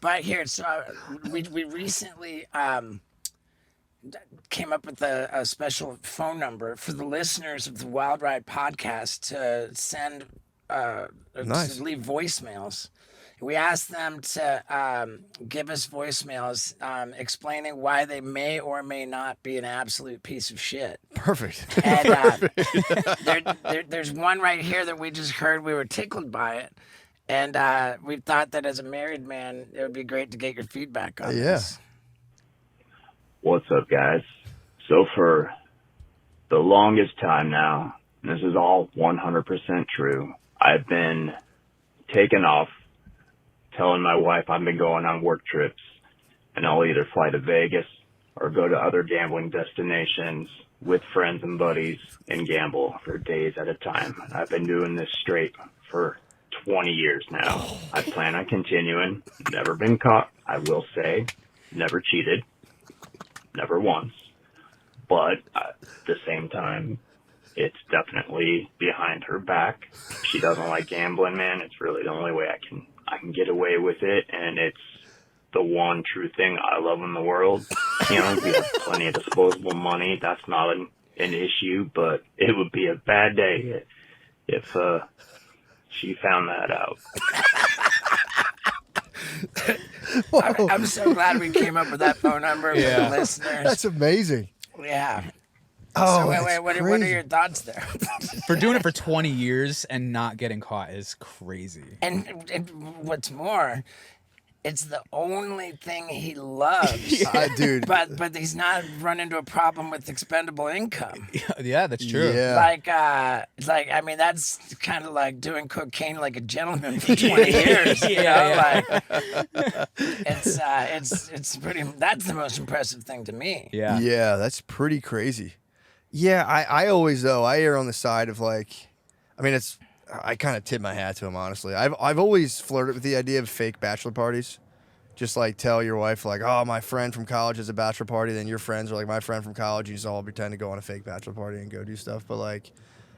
But here, so we recently came up with a special phone number for the listeners of the Wild Ride podcast to send Nice. to leave voicemails. We asked them to give us voicemails explaining why they may or may not be an absolute piece of shit. Perfect. And there's one right here that we just heard. We were tickled by it. And we thought that as a married man, it would be great to get your feedback on this. What's up, guys? So for the longest time now, and this is all 100% true, I've been taken off telling my wife I've been going on work trips, and I'll either fly to Vegas or go to other gambling destinations with friends and buddies and gamble for days at a time. I've been doing this straight for 20 years now. I plan on continuing. Never been caught, I will say. Never cheated. Never once. But at the same time, it's definitely behind her back. If she doesn't like gambling, man, it's really the only way I can get away with it, and it's the one true thing I love in the world. You know, we have plenty of disposable money. That's not an issue, but it would be a bad day if she found that out. I'm so glad we came up with that phone number for the listeners. That's amazing. Yeah. Oh, So wait, what are your thoughts there? For doing it for 20 years and not getting caught is crazy. And what's more, it's the only thing he loves. Dude. But he's not run into a problem with expendable income. Yeah, that's true. Yeah. Like I mean, that's kind of like doing cocaine like a gentleman for 20 years. You know? Like it's pretty. That's the most impressive thing to me. Yeah. Yeah, that's pretty crazy. Yeah, I always, though, I err on the side of like, I mean, I kind of tip my hat to him, honestly. I've always flirted with the idea of fake bachelor parties. Just like tell your wife, like, oh, my friend from college has a bachelor party. Then your friends are like, my friend from college. You just all pretend to go on a fake bachelor party and go do stuff. But like,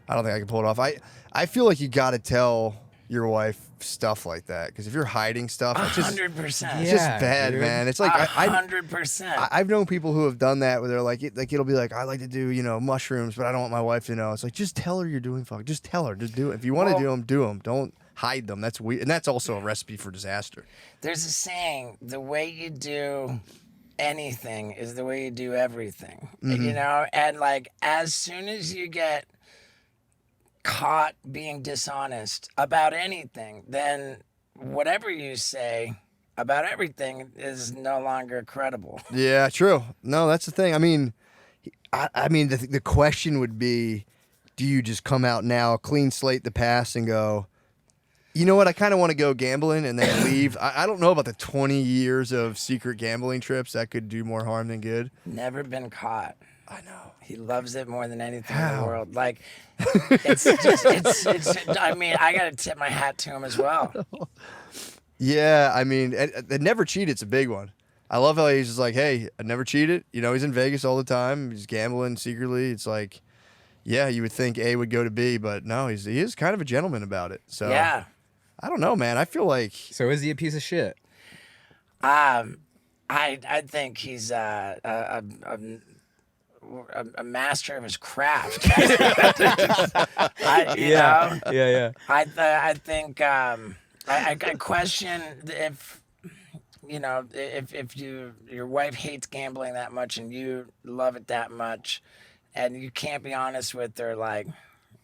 I don't think I can pull it off. I feel like you got to tell your wife stuff like that, because if you're hiding stuff, it's just 100%. it's just bad, dude. man. It's like 100%. I've known people who have done that where they're like it'll be like, I like to do mushrooms, but I don't want my wife to know. It's like, just tell her you're doing fuck. Just tell her. Just do it. If you want to do them. Don't hide them. That's weird, and that's also a recipe for disaster. There's a saying: the way you do anything is the way you do everything. You know, and like as soon as you get caught being dishonest about anything, then whatever you say about everything is no longer credible. Yeah, true. No, that's the thing. I mean, the question would be, do you just come out now, clean slate the past, and go, you know what, I kind of want to go gambling, and then leave? I don't know about the 20 years of secret gambling trips. That could do more harm than good. Never been caught. I know. He loves it more than anything in the world. Like, it's I mean, I got to tip my hat to him as well. Yeah, I mean, never cheated's a big one. I love how he's just like, hey, I never cheated. You know, he's in Vegas all the time. He's gambling secretly. It's like, yeah, you would think A would go to B, but no, he is kind of a gentleman about it. So Yeah. I don't know, man. I feel like So is he a piece of shit? I think he's a master of his craft. Yeah. I think I question if your wife hates gambling that much and you love it that much, and you can't be honest with her. Like,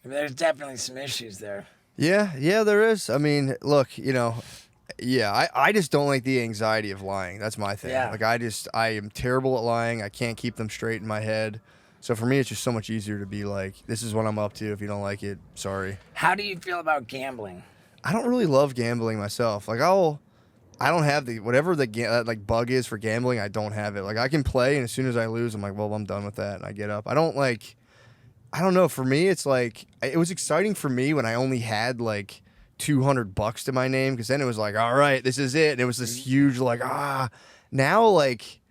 there's definitely some issues there. Yeah, there is. I mean, look, I just don't like the anxiety of lying. That's my thing. Yeah. Like, I am terrible at lying. I can't keep them straight in my head. So for me, it's just so much easier to be like, this is what I'm up to. If you don't like it, sorry. How do you feel about gambling? I don't really love gambling myself. Like, I don't have whatever the bug is for gambling. I don't have it. Like, I can play, and as soon as I lose, I'm like, well, I'm done with that, and I get up. I don't know. For me, it's like, it was exciting for me when I only had like $200 to my name, because then it was like, all right, this is it. And it was this huge now, like,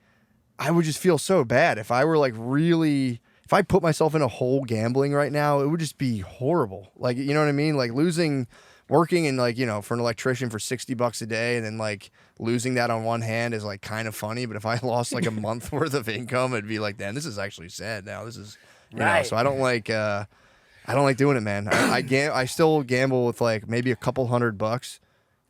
I would just feel so bad if I were like really, if I put myself in a hole gambling right now, it would just be horrible. Like, you know what I mean? Like, losing working and like, for an electrician for $60 a day and then like losing that on one hand is like kind of funny. But if I lost like a month worth of income, it'd be like, damn, this is actually sad now. This is, so I don't like doing it, man. I still gamble with like maybe a couple $100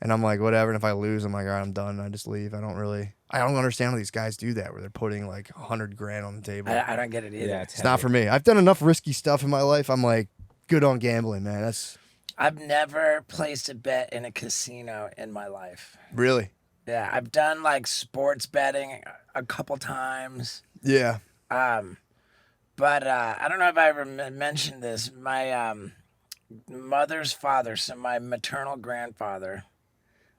and I'm like, whatever. And if I lose, I'm like, all right, I'm done. I just leave. I don't understand how these guys do that where they're putting like $100,000 on the table. I don't get it either. Yeah, It's not for me. I've done enough risky stuff in my life. I'm like good on gambling, man. I've never placed a bet in a casino in my life. Really. Yeah, I've done like sports betting a couple times. Yeah. But I don't know if I ever mentioned this. My mother's father, so my maternal grandfather,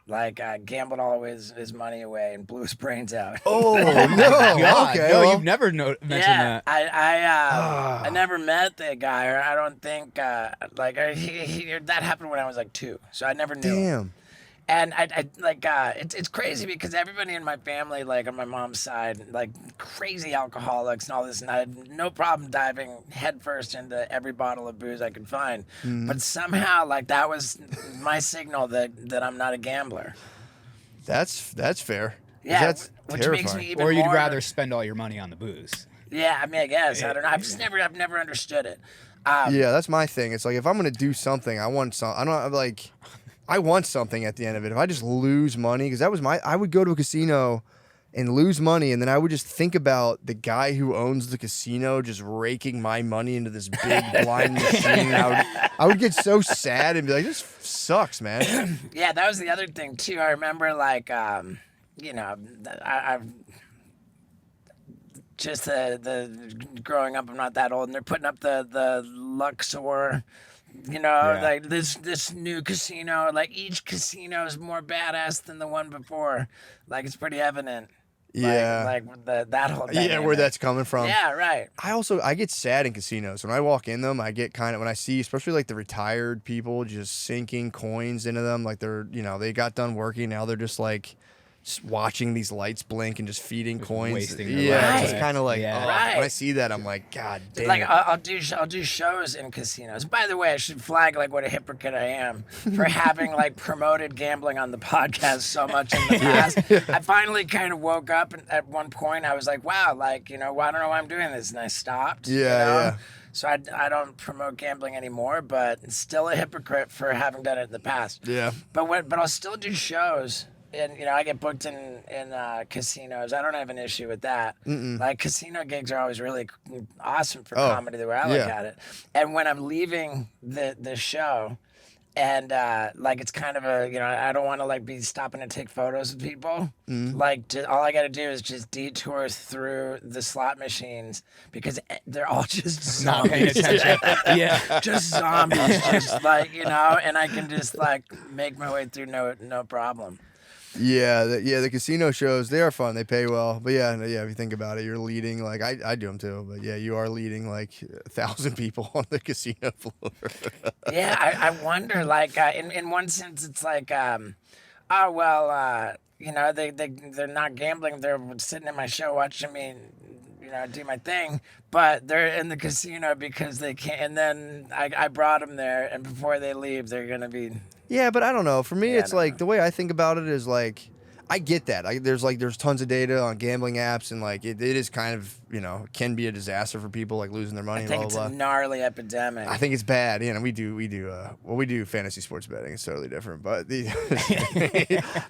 like gambled all of his money away and blew his brains out. Oh no! God, Okay, no, well, you've never mentioned that. I never met the guy, or I don't think that happened when I was like 2, so I never knew. damn. And it's crazy because everybody in my family, like on my mom's side, like crazy alcoholics and all this, and I had no problem diving headfirst into every bottle of booze I could find. But somehow, like that was my signal that I'm not a gambler. That's fair. Yeah, That's which terrifying. makes me even Or you'd more. rather spend all your money on the booze. Yeah, I mean, I guess I don't know. I've never understood it. Yeah, that's my thing. It's like if I'm gonna do something, I want something at the end of it. If I just lose money, because I would go to a casino and lose money, and then I would just think about the guy who owns the casino just raking my money into this big blind machine. I would get so sad and be like, this sucks, man. Yeah, that was the other thing too. I remember like I've just the growing up. I'm not that old, and they're putting up the Luxor. Like this new casino, like each casino is more badass than the one before. Like it's pretty evident. Yeah. That whole Yeah, dynamic. where that's coming from. Yeah, right. I get sad in casinos. When I walk in them, I get kind of, when I see, especially like the retired people just sinking coins into them, like they're, they got done working. Now they're just like watching these lights blink and just feeding coins. wasting their Yeah, life. it's just kind of like, Yeah. Right. when I see that, I'm like, God damn Like it. I'll do shows in casinos. By the way, I should flag like what a hypocrite I am for having like promoted gambling on the podcast so much in the past. I finally kind of woke up and at one point I was like, wow, like well, I don't know why I'm doing this, and I stopped. Yeah. So I don't promote gambling anymore, but still a hypocrite for having done it in the past. Yeah. But I'll still do shows. And I get booked in casinos. I don't have an issue with that. Like casino gigs are always really awesome for comedy, the way I look at it. And when I'm leaving the show, and like it's kind of a I don't want to like be stopping to take photos of people. Like all I got to do is just detour through the slot machines because they're all just Not paying zombies. attention. Yeah. Just zombies, just like and I can just like make my way through no problem. Yeah, the casino shows, they are fun. They pay well. But yeah, if you think about it, you're leading, like, I do them too. But yeah, you are leading like 1,000 people on the casino floor. Yeah, I wonder, like, in one sense, it's like, they're not gambling. They're sitting in my show watching me, do my thing. But they're in the casino because they can't. And then I brought them there, and before they leave, they're going to be... Yeah, but I don't know. For me, Yeah, it's I don't like know. the way I think about it is like, I get that. There's tons of data on gambling apps, and like it is kind of can be a disaster for people, like losing their money. I think and it's blah a blah. gnarly epidemic. I think it's bad. We do fantasy sports betting. It's totally different. But